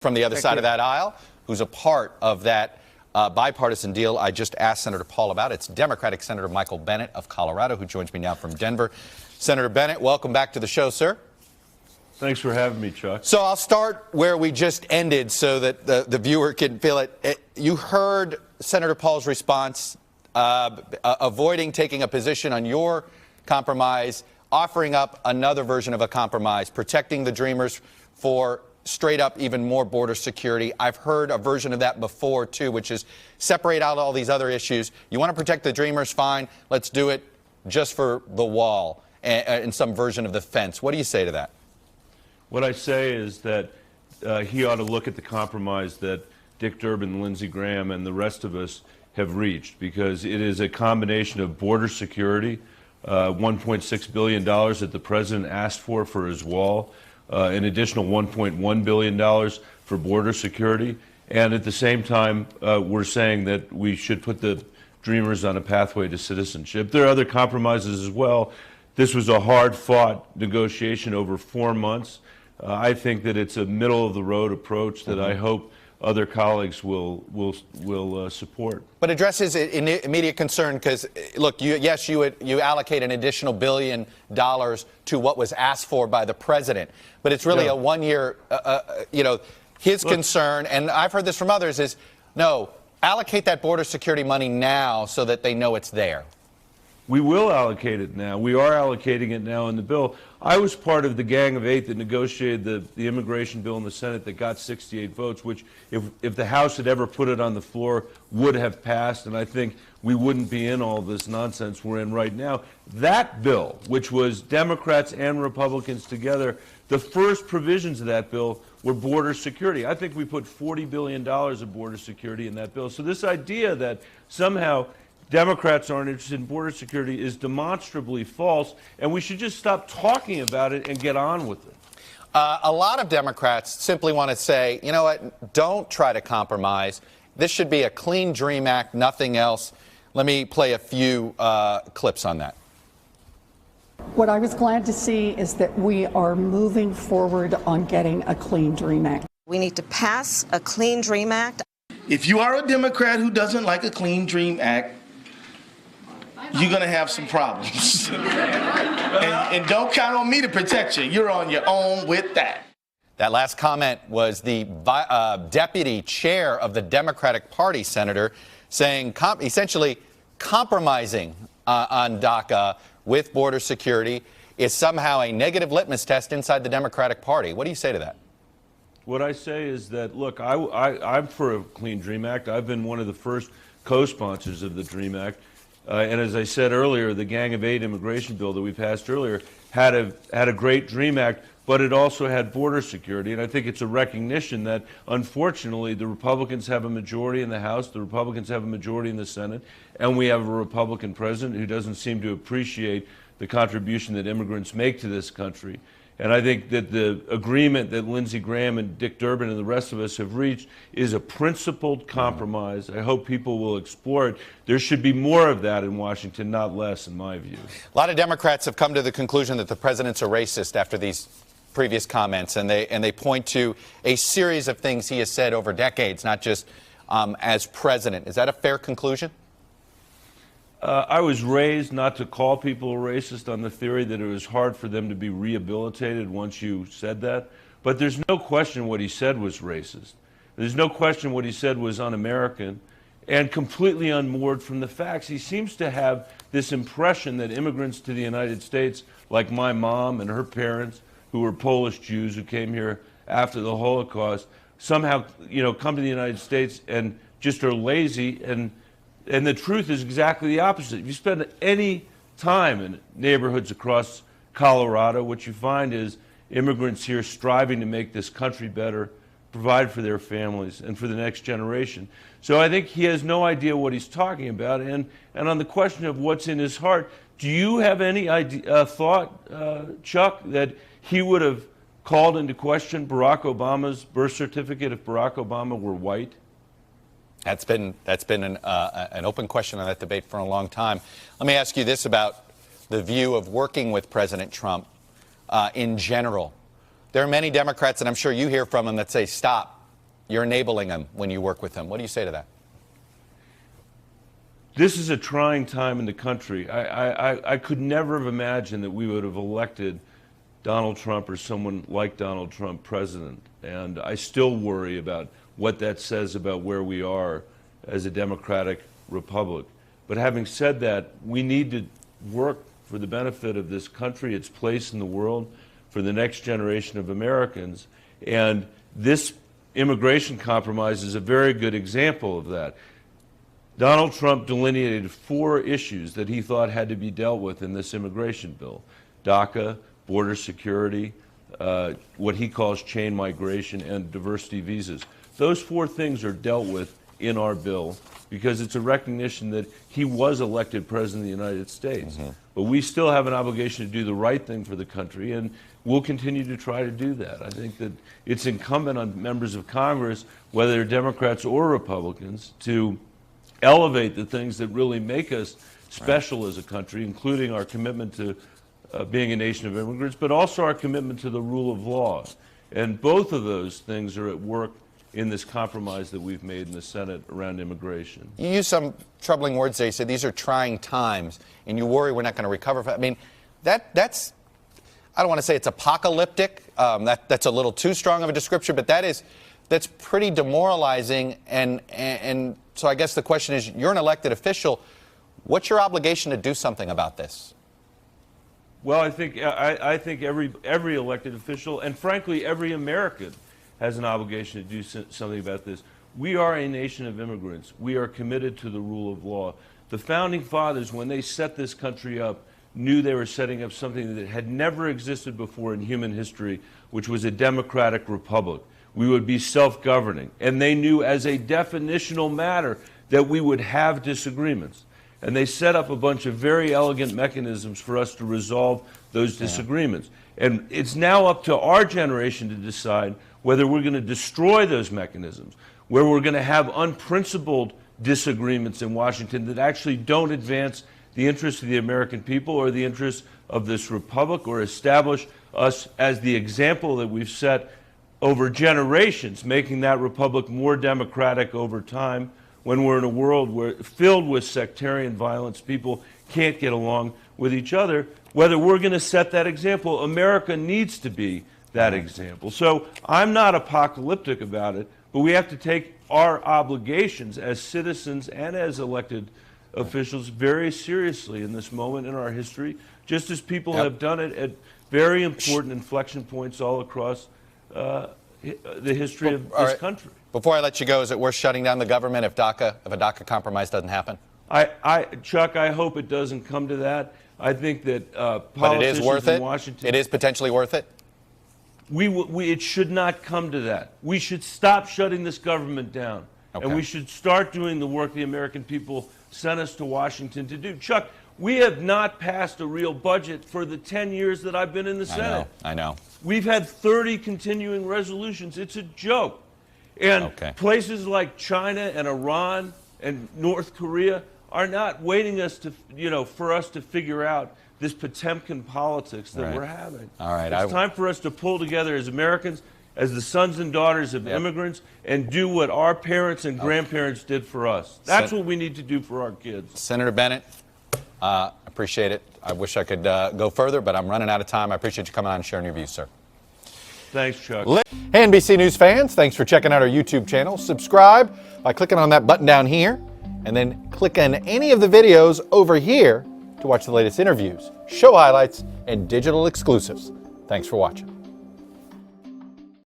from the other side of that aisle, who's a part of that bipartisan deal I just asked Senator Paul about. It's Democratic Senator Michael Bennet of Colorado, who joins me now from Denver. Senator Bennet, welcome back to the show, sir. Thanks for having me, Chuck. So I'll start where we just ended so that the viewer can feel it. You heard Senator Paul's response, avoiding taking a position on your compromise, offering up another version of a compromise, protecting the Dreamers for straight up even more border security. I've heard a version of that before, too, which is separate out all these other issues. You want to protect the Dreamers, fine. Let's do it just for the wall and some version of the fence. What do you say to that? What I say is that he ought to look at the compromise that Dick Durbin, Lindsey Graham, and the rest of us have reached, because it is a combination of border security, $1.6 billion that the president asked for his wall, an additional $1.1 billion for border security, and at the same time, we're saying that we should put the Dreamers on a pathway to citizenship. There are other compromises as well. This was a hard-fought negotiation over 4 months. I think that it's a middle-of-the-road approach that I hope other colleagues will support. But addresses immediate concern because, look, you allocate an additional $1 billion to what was asked for by the president. But it's really a one-year, his concern, and I've heard this from others, is no, allocate that border security money now so that they know it's there. We will allocate it now. We are allocating it now in the bill. I was part of the Gang of Eight that negotiated the immigration bill in the Senate that got 68 votes, which if the House had ever put it on the floor would have passed, and I think we wouldn't be in all this nonsense we're in right now. That bill, which was Democrats and Republicans together, the first provisions of that bill were border security. I think we put $40 billion of border security in that bill. So this idea that somehow Democrats aren't interested in border security is demonstrably false, and we should just stop talking about it and get on with it. A lot of Democrats simply want to say, you know what, don't try to compromise. This should be a clean DREAM Act, nothing else. Let me play a few clips on that. What I was glad to see is that we are moving forward on getting a clean DREAM Act. We need to pass a clean DREAM Act. If you are a Democrat who doesn't like a clean DREAM Act, you're going to have some problems. and don't count on me to protect you. You're on your own with that. That last comment was the deputy chair of the Democratic Party, Senator, saying essentially compromising on DACA with border security is somehow a negative litmus test inside the Democratic Party. What do you say to that? What I say is that, look, I'm for a clean DREAM Act. I've been one of the first co-sponsors of the DREAM Act. And as I said earlier, the Gang of Eight immigration bill that we passed earlier had a great DREAM Act, but it also had border security. And I think it's a recognition that, unfortunately, the Republicans have a majority in the House, the Republicans have a majority in the Senate, and we have a Republican president who doesn't seem to appreciate the contribution that immigrants make to this country. And I think that the agreement that Lindsey Graham and Dick Durbin and the rest of us have reached is a principled compromise. I hope people will explore it. There should be more of that in Washington, not less, in my view. A lot of Democrats have come to the conclusion that the president's a racist after these previous comments, and they point to a series of things he has said over decades, not just as president. Is that a fair conclusion? I was raised not to call people a racist on the theory that it was hard for them to be rehabilitated once you said that. But there's no question what he said was racist. There's no question what he said was un-American and completely unmoored from the facts. He seems to have this impression that immigrants to the United States, like my mom and her parents, who were Polish Jews who came here after the Holocaust, somehow, come to the United States and just are lazy. And the truth is exactly the opposite. If you spend any time in neighborhoods across Colorado, what you find is immigrants here striving to make this country better, provide for their families and for the next generation. So I think he has no idea what he's talking about. And on the question of what's in his heart, do you have any thought, Chuck, that he would have called into question Barack Obama's birth certificate if Barack Obama were white? That's been an open question on that debate for a long time. Let me ask you this about the view of working with President Trump in general. There are many Democrats, and I'm sure you hear from them, that say, stop. you're enabling them when you work with them. What do you say to that? This is a trying time in the country. I could never have imagined that we would have elected Donald Trump or someone like Donald Trump president. And I still worry about what that says about where we are as a democratic republic. But having said that, we need to work for the benefit of this country, its place in the world, for the next generation of Americans. And this immigration compromise is a very good example of that. Donald Trump delineated 4 issues that he thought had to be dealt with in this immigration bill: DACA, border security, what he calls chain migration, and diversity visas. Those 4 things are dealt with in our bill because it's a recognition that he was elected president of the United States. But we still have an obligation to do the right thing for the country, and we'll continue to try to do that. I think that it's incumbent on members of Congress, whether they're Democrats or Republicans, to elevate the things that really make us special as a country, including our commitment to being a nation of immigrants, but also our commitment to the rule of law. And both of those things are at work in this compromise that we've made in the Senate around immigration. You use some troubling words there. You said these are trying times, and you worry we're not going to recover from it. I mean, that's, I don't want to say it's apocalyptic. That's a little too strong of a description, but that's pretty demoralizing. And so I guess the question is, you're an elected official. What's your obligation to do something about this? Well, I think every elected official, and frankly every American, has an obligation to do something about this. We are a nation of immigrants. We are committed to the rule of law. The Founding Fathers, when they set this country up, knew they were setting up something that had never existed before in human history, which was a democratic republic. We would be self-governing. And they knew as a definitional matter that we would have disagreements. And they set up a bunch of very elegant mechanisms for us to resolve those disagreements. And it's now up to our generation to decide whether we're going to destroy those mechanisms, where we're going to have unprincipled disagreements in Washington that actually don't advance the interests of the American people or the interests of this republic, or establish us as the example that we've set over generations, making that republic more democratic over time, when we're in a world filled with sectarian violence. People can't get along with each other. Whether we're going to set that example, America needs to be that example. So I'm not apocalyptic about it, but we have to take our obligations as citizens and as elected officials very seriously in this moment in our history, just as people have done it at very important inflection points all across the history of this country. Before I let you go, is it worth shutting down the government if a DACA compromise doesn't happen? Chuck, I hope it doesn't come to that. I think that politicians in Washington... It is potentially worth it? It should not come to that. We should stop shutting this government down. Okay. And we should start doing the work the American people sent us to Washington to do. Chuck, we have not passed a real budget for the 10 years that I've been in the Senate. I know. We've had 30 continuing resolutions. It's a joke. And places like China and Iran and North Korea are not waiting us to, for us to figure out this Potemkin politics that we're having. All right. It's time for us to pull together as Americans, as the sons and daughters of immigrants, and do what our parents and grandparents did for us. That's what we need to do for our kids. Senator Bennet, appreciate it. I wish I could go further, but I'm running out of time. I appreciate you coming on and sharing your views, sir. Thanks, Chuck. Hey, NBC News fans, thanks for checking out our YouTube channel. Subscribe by clicking on that button down here, and then click on any of the videos over here to watch the latest interviews, show highlights, and digital exclusives. Thanks for watching.